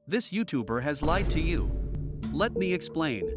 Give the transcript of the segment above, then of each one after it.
This YouTuber has lied to you. Let me explain.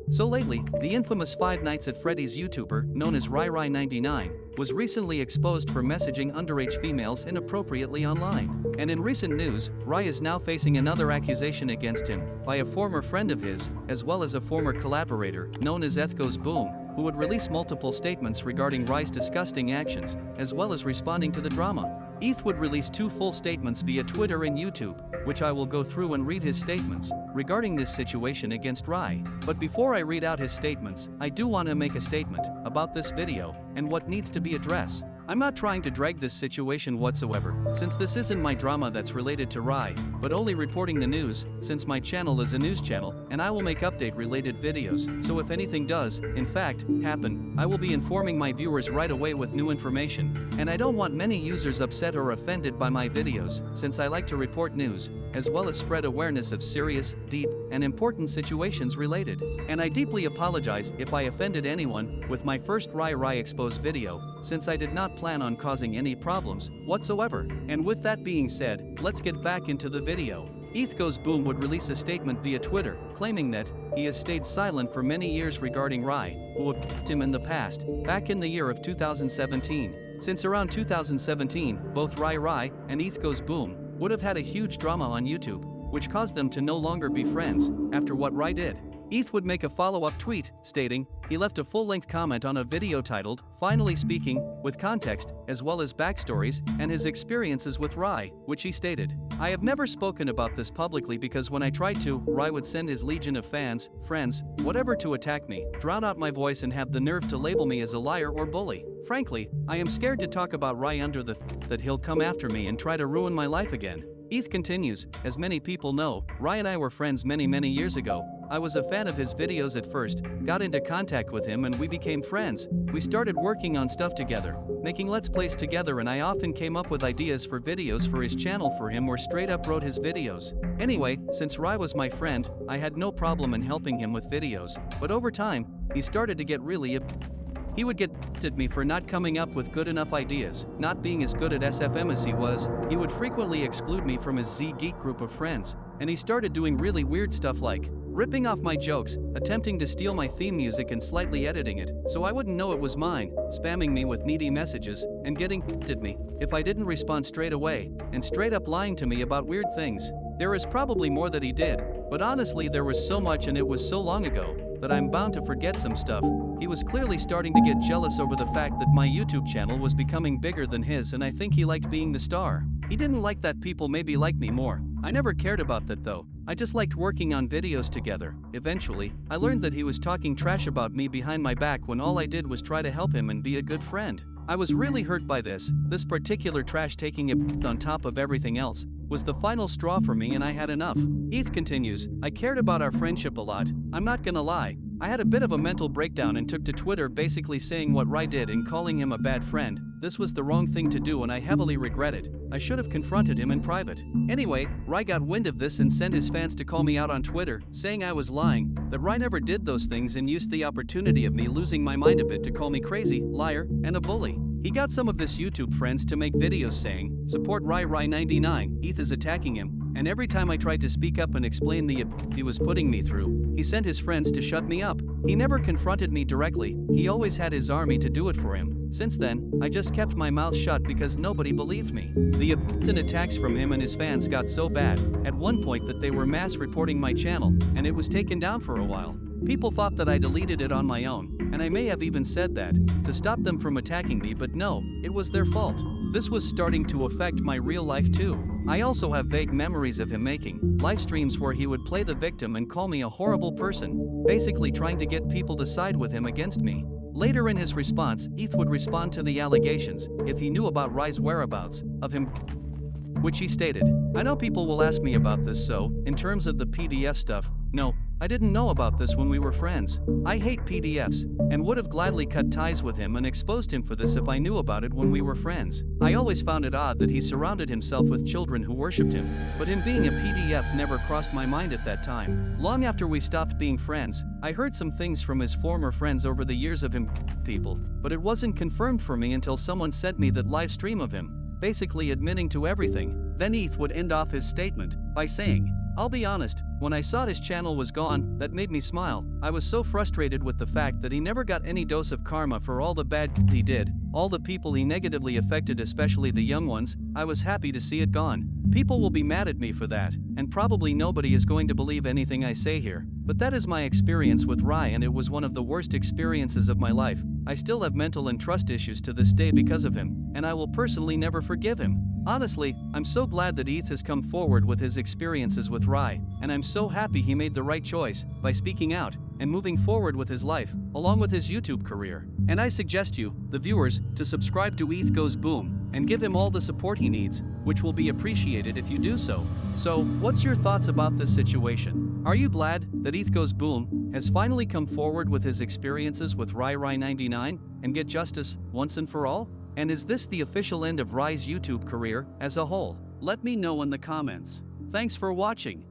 So lately, the infamous Five Nights at Freddy's YouTuber, known as Rye-Rye99, was recently exposed for messaging underage females inappropriately online. And in recent news, Rye is now facing another accusation against him by a former friend of his, as well as a former collaborator, known as EthGoesBOOM, who would release multiple statements regarding Rye's disgusting actions, as well as responding to the drama. Eth would release 2 full statements via Twitter and YouTube, which I will go through and read his statements regarding this situation against Rye. But before I read out his statements, I do want to make a statement about this video and what needs to be addressed. I'm not trying to drag this situation whatsoever, since this isn't my drama that's related to Rye, but only reporting the news, since my channel is a news channel, and I will make update-related videos, so if anything does, in fact, happen, I will be informing my viewers right away with new information, and I don't want many users upset or offended by my videos, since I like to report news, as well as spread awareness of serious, deep, and important situations related. And I deeply apologize if I offended anyone with my first Rye-Rye exposed video, since I did not plan on causing any problems whatsoever. And with that being said, let's get back into the video. EthGoesBOOM would release a statement via Twitter, claiming that he has stayed silent for many years regarding Rye, who attacked him in the past, back in the year of 2017. Since around 2017, both Rye-Rye and EthGoesBOOM would have had a huge drama on YouTube, which caused them to no longer be friends after what Rye did. Eth would make a follow-up tweet, stating, he left a full-length comment on a video titled, Finally Speaking, with context, as well as backstories, and his experiences with Rye, which he stated, I have never spoken about this publicly because when I tried to, Rye would send his legion of fans, friends, whatever to attack me, drown out my voice and have the nerve to label me as a liar or bully. Frankly, I am scared to talk about Rye under the that he'll come after me and try to ruin my life again. Eth continues, as many people know, Rye and I were friends many years ago. I was a fan of his videos at first, got into contact with him and we became friends. We started working on stuff together, making Let's Plays together, and I often came up with ideas for videos for his channel for him or straight up wrote his videos. Anyway, since Rye was my friend, I had no problem in helping him with videos, but over time, he started to get really He would get at me for not coming up with good enough ideas, not being as good at SFM as he was. He would frequently exclude me from his Z-Geek group of friends, and he started doing really weird stuff like ripping off my jokes, attempting to steal my theme music and slightly editing it, so I wouldn't know it was mine, spamming me with needy messages, and getting at me if I didn't respond straight away, and straight up lying to me about weird things. There is probably more that he did, but honestly there was so much and it was so long ago that I'm bound to forget some stuff. He was clearly starting to get jealous over the fact that my YouTube channel was becoming bigger than his, and I think he liked being the star. He didn't like that people maybe liked me more. I never cared about that though. I just liked working on videos together. Eventually, I learned that he was talking trash about me behind my back when all I did was try to help him and be a good friend. I was really hurt by this. This particular trash taking it on top of everything else was the final straw for me, and I had enough. Eth continues, I cared about our friendship a lot. I'm not gonna lie. I had a bit of a mental breakdown and took to Twitter basically saying what Rye did and calling him a bad friend. This was the wrong thing to do and I heavily regret it. I should have confronted him in private. Anyway, Rye got wind of this and sent his fans to call me out on Twitter, saying I was lying, that Rye never did those things, and used the opportunity of me losing my mind a bit to call me crazy, liar, and a bully. He got some of his YouTube friends to make videos saying, support Rye-Rye99, Eth is attacking him, and every time I tried to speak up and explain the he was putting me through, he sent his friends to shut me up. He never confronted me directly, he always had his army to do it for him. Since then, I just kept my mouth shut because nobody believed me. The attacks from him and his fans got so bad, at one point, that they were mass reporting my channel, and it was taken down for a while. People thought that I deleted it on my own, and I may have even said that, to stop them from attacking me, but no, it was their fault. This was starting to affect my real life too. I also have vague memories of him making live streams where he would play the victim and call me a horrible person, basically trying to get people to side with him against me. Later in his response, Eth would respond to the allegations, if he knew about Rye's whereabouts, of him, which he stated, I know people will ask me about this, so, in terms of the PDF stuff, no, I didn't know about this when we were friends. I hate PDFs, and would have gladly cut ties with him and exposed him for this if I knew about it when we were friends. I always found it odd that he surrounded himself with children who worshipped him, but him being a PDF never crossed my mind at that time. Long after we stopped being friends, I heard some things from his former friends over the years of him people, but it wasn't confirmed for me until someone sent me that live stream of him. basically admitting to everything. Then Eth would end off his statement by saying, "I'll be honest, when I saw his channel was gone, that made me smile. I was so frustrated with the fact that he never got any dose of karma for all the bad he did, all the people he negatively affected, especially the young ones. I was happy to see it gone. People will be mad at me for that, and probably nobody is going to believe anything I say here. But that is my experience with Rye, and it was one of the worst experiences of my life. I still have mental and trust issues to this day because of him, and I will personally never forgive him. Honestly, I'm so glad that Eth has come forward with his experiences with Rye, and I'm so happy he made the right choice by speaking out and moving forward with his life, along with his YouTube career. And I suggest you, the viewers, to subscribe to EthGoesBOOM and give him all the support he needs, which will be appreciated if you do so. So, what's your thoughts about this situation? Are you glad that EthGoesBOOM has finally come forward with his experiences with Rye-Rye99 and get justice once and for all? And is this the official end of Rye's YouTube career as a whole? Let me know in the comments. Thanks for watching.